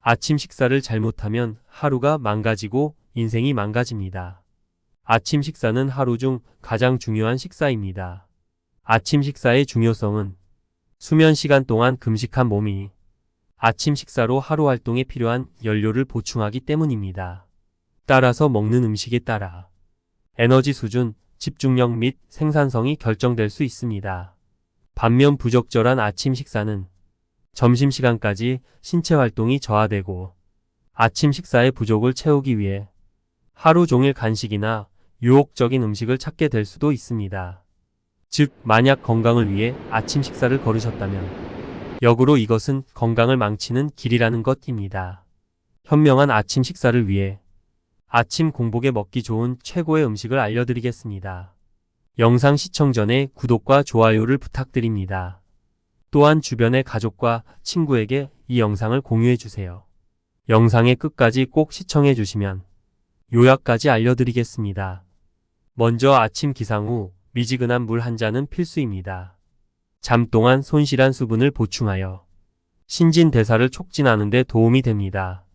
아침 식사를 잘못하면 하루가 망가지고 인생이 망가집니다. 아침 식사는 하루 중 가장 중요한 식사입니다. 아침 식사의 중요성은 수면 시간 동안 금식한 몸이 아침 식사로 하루 활동에 필요한 연료를 보충하기 때문입니다. 따라서 먹는 음식에 따라 에너지 수준, 집중력 및 생산성이 결정될 수 있습니다. 반면 부적절한 아침 식사는 점심시간까지 신체 활동이 저하되고 아침 식사의 부족을 채우기 위해 하루 종일 간식이나 유혹적인 음식을 찾게 될 수도 있습니다. 즉, 만약 건강을 위해 아침 식사를 거르셨다면 역으로 이것은 건강을 망치는 길이라는 것입니다. 현명한 아침 식사를 위해 아침 공복에 먹기 좋은 최고의 음식을 알려드리겠습니다. 영상 시청 전에 구독과 좋아요를 부탁드립니다. 또한 주변의 가족과 친구에게 이 영상을 공유해주세요. 영상의 끝까지 꼭 시청해주시면 요약까지 알려드리겠습니다. 먼저 아침 기상 후 미지근한 물 한 잔은 필수입니다. 잠 동안 손실한 수분을 보충하여 신진대사를 촉진하는 데 도움이 됩니다.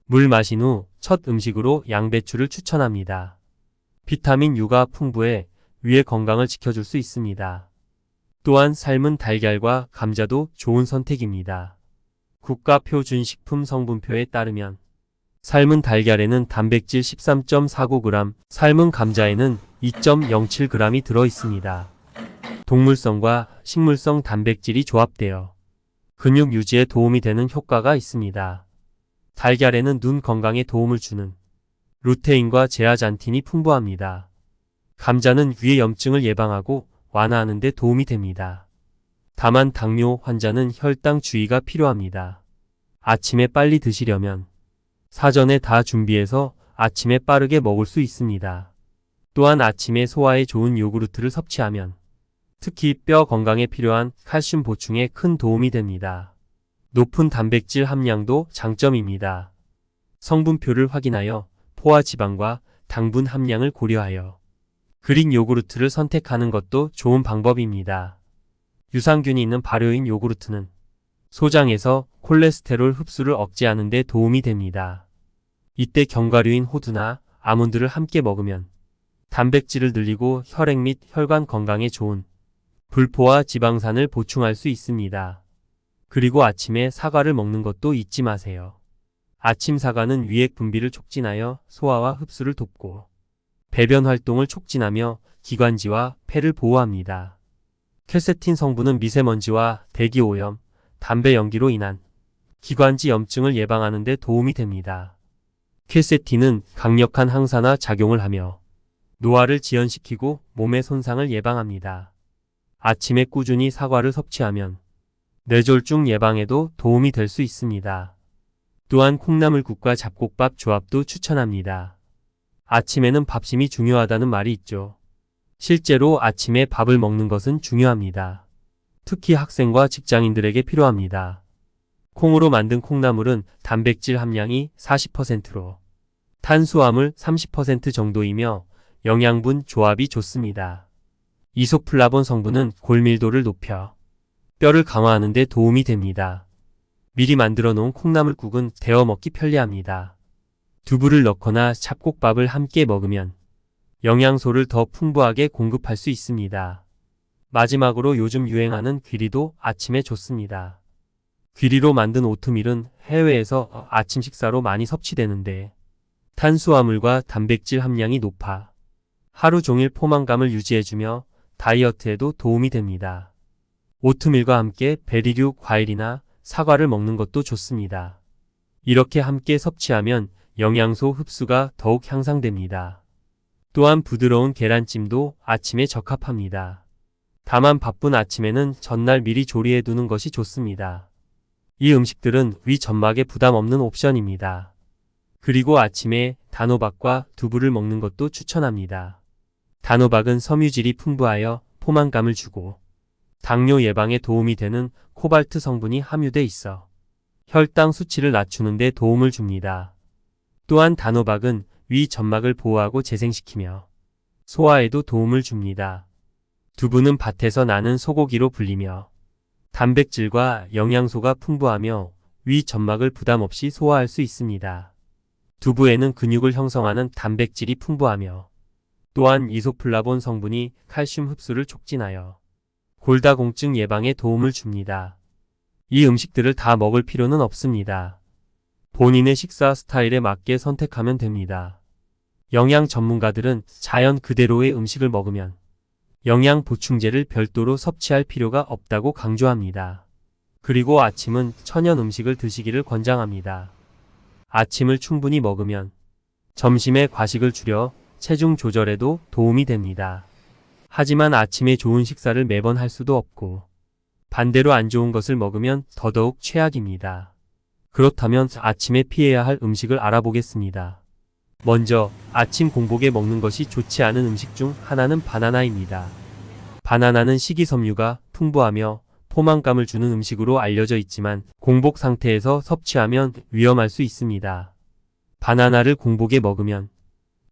물 마신 후 첫 음식으로 양배추를 추천합니다. 비타민 U가 풍부해 위의 건강을 지켜줄 수 있습니다. 또한 삶은 달걀과 감자도 좋은 선택입니다. 국가표준식품 성분표에 따르면 삶은 달걀에는 단백질 13.49g, 삶은 감자에는 2.07g이 들어있습니다. 동물성과 식물성 단백질이 조합되어 근육 유지에 도움이 되는 효과가 있습니다. 달걀에는 눈 건강에 도움을 주는 루테인과 제아잔틴이 풍부합니다. 감자는 위의 염증을 예방하고 완화하는 데 도움이 됩니다. 다만 당뇨 환자는 혈당 주의가 필요합니다. 아침에 빨리 드시려면 사전에 다 준비해서 아침에 빠르게 먹을 수 있습니다. 또한 아침에 소화에 좋은 요구르트를 섭취하면 특히 뼈 건강에 필요한 칼슘 보충에 큰 도움이 됩니다. 높은 단백질 함량도 장점입니다. 성분표를 확인하여 포화 지방과 당분 함량을 고려하여 그릭 요구르트를 선택하는 것도 좋은 방법입니다. 유산균이 있는 발효인 요구르트는 소장에서 콜레스테롤 흡수를 억제하는 데 도움이 됩니다. 이때 견과류인 호두나 아몬드를 함께 먹으면 단백질을 늘리고 혈액 및 혈관 건강에 좋은 불포화 지방산을 보충할 수 있습니다. 그리고 아침에 사과를 먹는 것도 잊지 마세요. 아침 사과는 위액 분비를 촉진하여 소화와 흡수를 돕고 배변 활동을 촉진하며 기관지와 폐를 보호합니다. 퀘세틴 성분은 미세먼지와 대기오염, 담배 연기로 인한 기관지 염증을 예방하는 데 도움이 됩니다. 퀘세틴은 강력한 항산화 작용을 하며 노화를 지연시키고 몸의 손상을 예방합니다. 아침에 꾸준히 사과를 섭취하면 뇌졸중 예방에도 도움이 될 수 있습니다. 또한 콩나물국과 잡곡밥 조합도 추천합니다. 아침에는 밥심이 중요하다는 말이 있죠. 실제로 아침에 밥을 먹는 것은 중요합니다. 특히 학생과 직장인들에게 필요합니다. 콩으로 만든 콩나물은 단백질 함량이 40%로 탄수화물 30% 정도이며 영양분 조합이 좋습니다. 이소플라본 성분은 골밀도를 높여 뼈를 강화하는 데 도움이 됩니다. 미리 만들어 놓은 콩나물국은 데워 먹기 편리합니다. 두부를 넣거나 잡곡밥을 함께 먹으면 영양소를 더 풍부하게 공급할 수 있습니다. 마지막으로 요즘 유행하는 귀리도 아침에 좋습니다. 귀리로 만든 오트밀은 해외에서 아침 식사로 많이 섭취되는데 탄수화물과 단백질 함량이 높아 하루 종일 포만감을 유지해주며 다이어트에도 도움이 됩니다. 오트밀과 함께 베리류 과일이나 사과를 먹는 것도 좋습니다. 이렇게 함께 섭취하면 영양소 흡수가 더욱 향상됩니다. 또한 부드러운 계란찜도 아침에 적합합니다. 다만 바쁜 아침에는 전날 미리 조리해 두는 것이 좋습니다. 이 음식들은 위 점막에 부담 없는 옵션입니다. 그리고 아침에 단호박과 두부를 먹는 것도 추천합니다. 단호박은 섬유질이 풍부하여 포만감을 주고 당뇨 예방에 도움이 되는 코발트 성분이 함유돼 있어 혈당 수치를 낮추는 데 도움을 줍니다. 또한 단호박은 위 점막을 보호하고 재생시키며 소화에도 도움을 줍니다. 두부는 밭에서 나는 소고기로 불리며 단백질과 영양소가 풍부하며 위 점막을 부담 없이 소화할 수 있습니다. 두부에는 근육을 형성하는 단백질이 풍부하며 또한 이소플라본 성분이 칼슘 흡수를 촉진하여 골다공증 예방에 도움을 줍니다. 이 음식들을 다 먹을 필요는 없습니다. 본인의 식사 스타일에 맞게 선택하면 됩니다. 영양 전문가들은 자연 그대로의 음식을 먹으면 영양 보충제를 별도로 섭취할 필요가 없다고 강조합니다. 그리고 아침은 천연 음식을 드시기를 권장합니다. 아침을 충분히 먹으면 점심에 과식을 줄여 체중 조절에도 도움이 됩니다. 하지만 아침에 좋은 식사를 매번 할 수도 없고 반대로 안 좋은 것을 먹으면 더더욱 최악입니다. 그렇다면 아침에 피해야 할 음식을 알아보겠습니다. 먼저 아침 공복에 먹는 것이 좋지 않은 음식 중 하나는 바나나입니다. 바나나는 식이섬유가 풍부하며 포만감을 주는 음식으로 알려져 있지만 공복 상태에서 섭취하면 위험할 수 있습니다. 바나나를 공복에 먹으면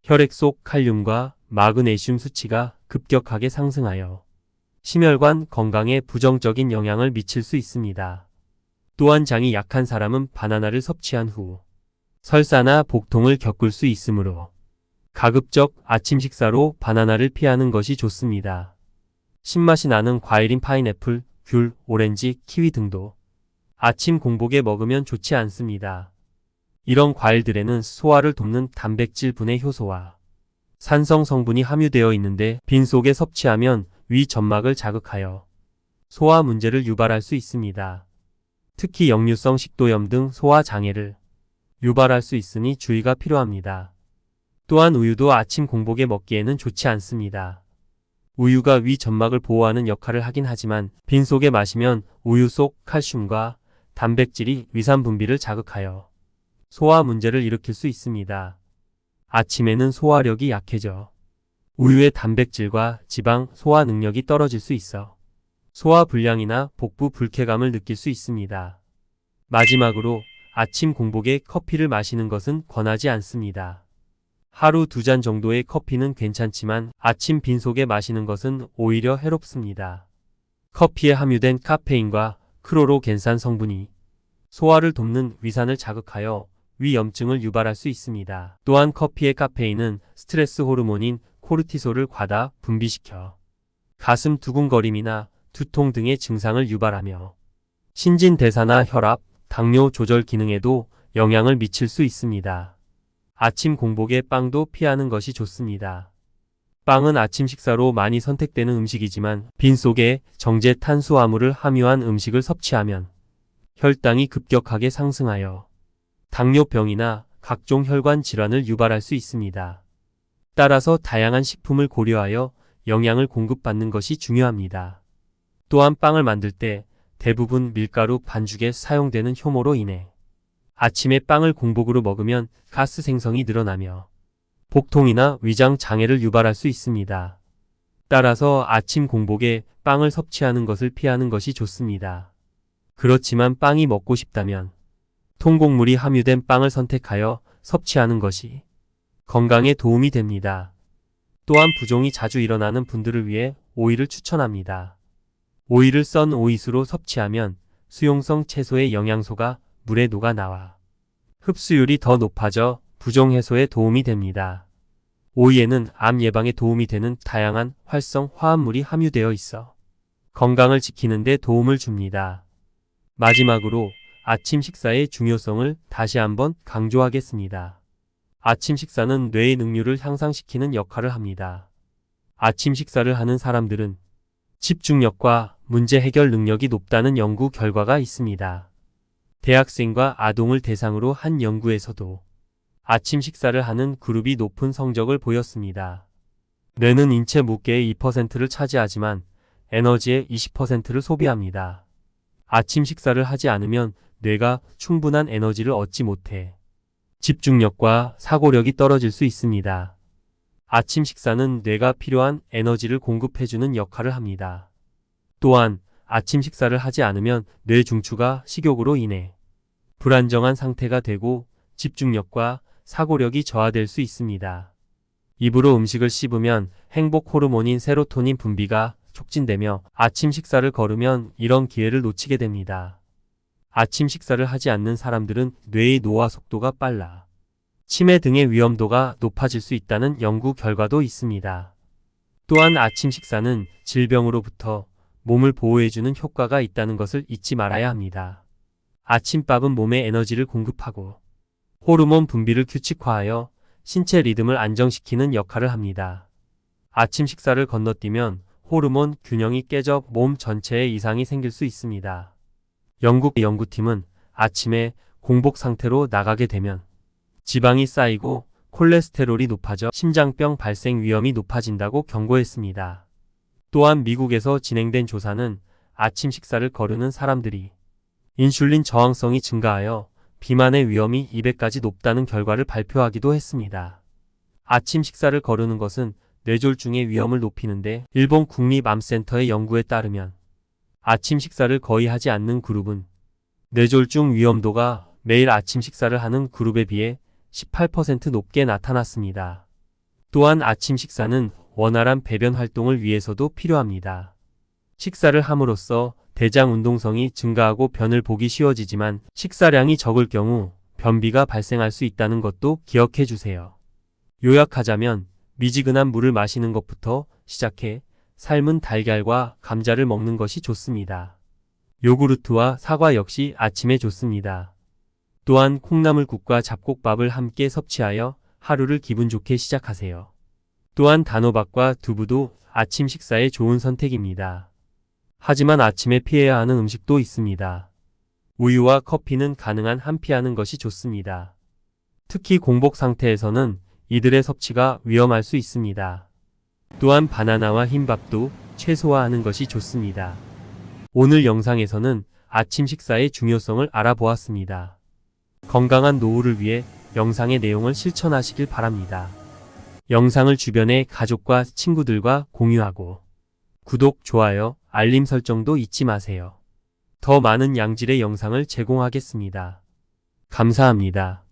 혈액 속 칼륨과 마그네슘 수치가 급격하게 상승하여 심혈관 건강에 부정적인 영향을 미칠 수 있습니다. 또한 장이 약한 사람은 바나나를 섭취한 후 설사나 복통을 겪을 수 있으므로 가급적 아침 식사로 바나나를 피하는 것이 좋습니다. 신맛이 나는 과일인 파인애플, 귤, 오렌지, 키위 등도 아침 공복에 먹으면 좋지 않습니다. 이런 과일들에는 소화를 돕는 단백질 분해 효소와 산성 성분이 함유되어 있는데 빈속에 섭취하면 위 점막을 자극하여 소화 문제를 유발할 수 있습니다. 특히 역류성 식도염 등 소화 장애를 유발할 수 있으니 주의가 필요합니다. 또한 우유도 아침 공복에 먹기에는 좋지 않습니다. 우유가 위 점막을 보호하는 역할을 하긴 하지만 빈속에 마시면 우유 속 칼슘과 단백질이 위산 분비를 자극하여 소화 문제를 일으킬 수 있습니다. 아침에는 소화력이 약해져 우유의 단백질과 지방 소화 능력이 떨어질 수 있어 소화 불량이나 복부 불쾌감을 느낄 수 있습니다. 마지막으로 아침 공복에 커피를 마시는 것은 권하지 않습니다. 하루 2잔 정도의 커피는 괜찮지만 아침 빈속에 마시는 것은 오히려 해롭습니다. 커피에 함유된 카페인과 크로로겐산 성분이 소화를 돕는 위산을 자극하여 위염증을 유발할 수 있습니다. 또한 커피의 카페인은 스트레스 호르몬인 코르티솔을 과다 분비시켜 가슴 두근거림이나 두통 등의 증상을 유발하며 신진대사나 혈압, 당뇨 조절 기능에도 영향을 미칠 수 있습니다. 아침 공복에 빵도 피하는 것이 좋습니다. 빵은 아침 식사로 많이 선택되는 음식이지만 빈속에 정제 탄수화물을 함유한 음식을 섭취하면 혈당이 급격하게 상승하여 당뇨병이나 각종 혈관 질환을 유발할 수 있습니다. 따라서 다양한 식품을 고려하여 영양을 공급받는 것이 중요합니다. 또한 빵을 만들 때 대부분 밀가루 반죽에 사용되는 효모로 인해 아침에 빵을 공복으로 먹으면 가스 생성이 늘어나며 복통이나 위장 장애를 유발할 수 있습니다. 따라서 아침 공복에 빵을 섭취하는 것을 피하는 것이 좋습니다. 그렇지만 빵이 먹고 싶다면 통곡물이 함유된 빵을 선택하여 섭취하는 것이 건강에 도움이 됩니다. 또한 부종이 자주 일어나는 분들을 위해 오이를 추천합니다. 오이를 썬 오이수로 섭취하면 수용성 채소의 영양소가 물에 녹아 나와 흡수율이 더 높아져 부종 해소에 도움이 됩니다. 오이에는 암 예방에 도움이 되는 다양한 활성 화합물이 함유되어 있어 건강을 지키는 데 도움을 줍니다. 마지막으로 아침 식사의 중요성을 다시 한번 강조하겠습니다. 아침 식사는 뇌의 능률을 향상시키는 역할을 합니다. 아침 식사를 하는 사람들은 집중력과 문제 해결 능력이 높다는 연구 결과가 있습니다. 대학생과 아동을 대상으로 한 연구에서도 아침 식사를 하는 그룹이 높은 성적을 보였습니다. 뇌는 인체 무게의 2%를 차지하지만 에너지의 20%를 소비합니다. 아침 식사를 하지 않으면 뇌가 충분한 에너지를 얻지 못해 집중력과 사고력이 떨어질 수 있습니다. 아침 식사는 뇌가 필요한 에너지를 공급해주는 역할을 합니다. 또한 아침 식사를 하지 않으면 뇌 중추가 식욕으로 인해 불안정한 상태가 되고 집중력과 사고력이 저하될 수 있습니다. 입으로 음식을 씹으면 행복 호르몬인 세로토닌 분비가 촉진되며 아침 식사를 거르면 이런 기회를 놓치게 됩니다. 아침 식사를 하지 않는 사람들은 뇌의 노화 속도가 빨라 치매 등의 위험도가 높아질 수 있다는 연구 결과도 있습니다. 또한 아침 식사는 질병으로부터 몸을 보호해주는 효과가 있다는 것을 잊지 말아야 합니다. 아침밥은 몸에 에너지를 공급하고 호르몬 분비를 규칙화하여 신체 리듬을 안정시키는 역할을 합니다. 아침 식사를 건너뛰면 호르몬 균형이 깨져 몸 전체에 이상이 생길 수 있습니다. 영국 연구팀은 아침에 공복 상태로 나가게 되면 지방이 쌓이고 콜레스테롤이 높아져 심장병 발생 위험이 높아진다고 경고했습니다. 또한 미국에서 진행된 조사는 아침 식사를 거르는 사람들이 인슐린 저항성이 증가하여 비만의 위험이 2배까지 높다는 결과를 발표하기도 했습니다. 아침 식사를 거르는 것은 뇌졸중의 위험을 높이는데 일본 국립암센터의 연구에 따르면 아침 식사를 거의 하지 않는 그룹은 뇌졸중 위험도가 매일 아침 식사를 하는 그룹에 비해 18% 높게 나타났습니다. 또한 아침 식사는 원활한 배변 활동을 위해서도 필요합니다. 식사를 함으로써 대장 운동성이 증가하고 변을 보기 쉬워지지만 식사량이 적을 경우 변비가 발생할 수 있다는 것도 기억해 주세요. 요약하자면 미지근한 물을 마시는 것부터 시작해 삶은 달걀과 감자를 먹는 것이 좋습니다. 요구르트와 사과 역시 아침에 좋습니다. 또한 콩나물국과 잡곡밥을 함께 섭취하여 하루를 기분 좋게 시작하세요. 또한 단호박과 두부도 아침 식사에 좋은 선택입니다. 하지만 아침에 피해야 하는 음식도 있습니다. 우유와 커피는 가능한 한 피하는 것이 좋습니다. 특히 공복 상태에서는 이들의 섭취가 위험할 수 있습니다. 또한 바나나와 흰밥도 최소화하는 것이 좋습니다. 오늘 영상에서는 아침 식사의 중요성을 알아보았습니다. 건강한 노후를 위해 영상의 내용을 실천하시길 바랍니다. 영상을 주변의 가족과 친구들과 공유하고 구독, 좋아요, 알림 설정도 잊지 마세요. 더 많은 양질의 영상을 제공하겠습니다. 감사합니다.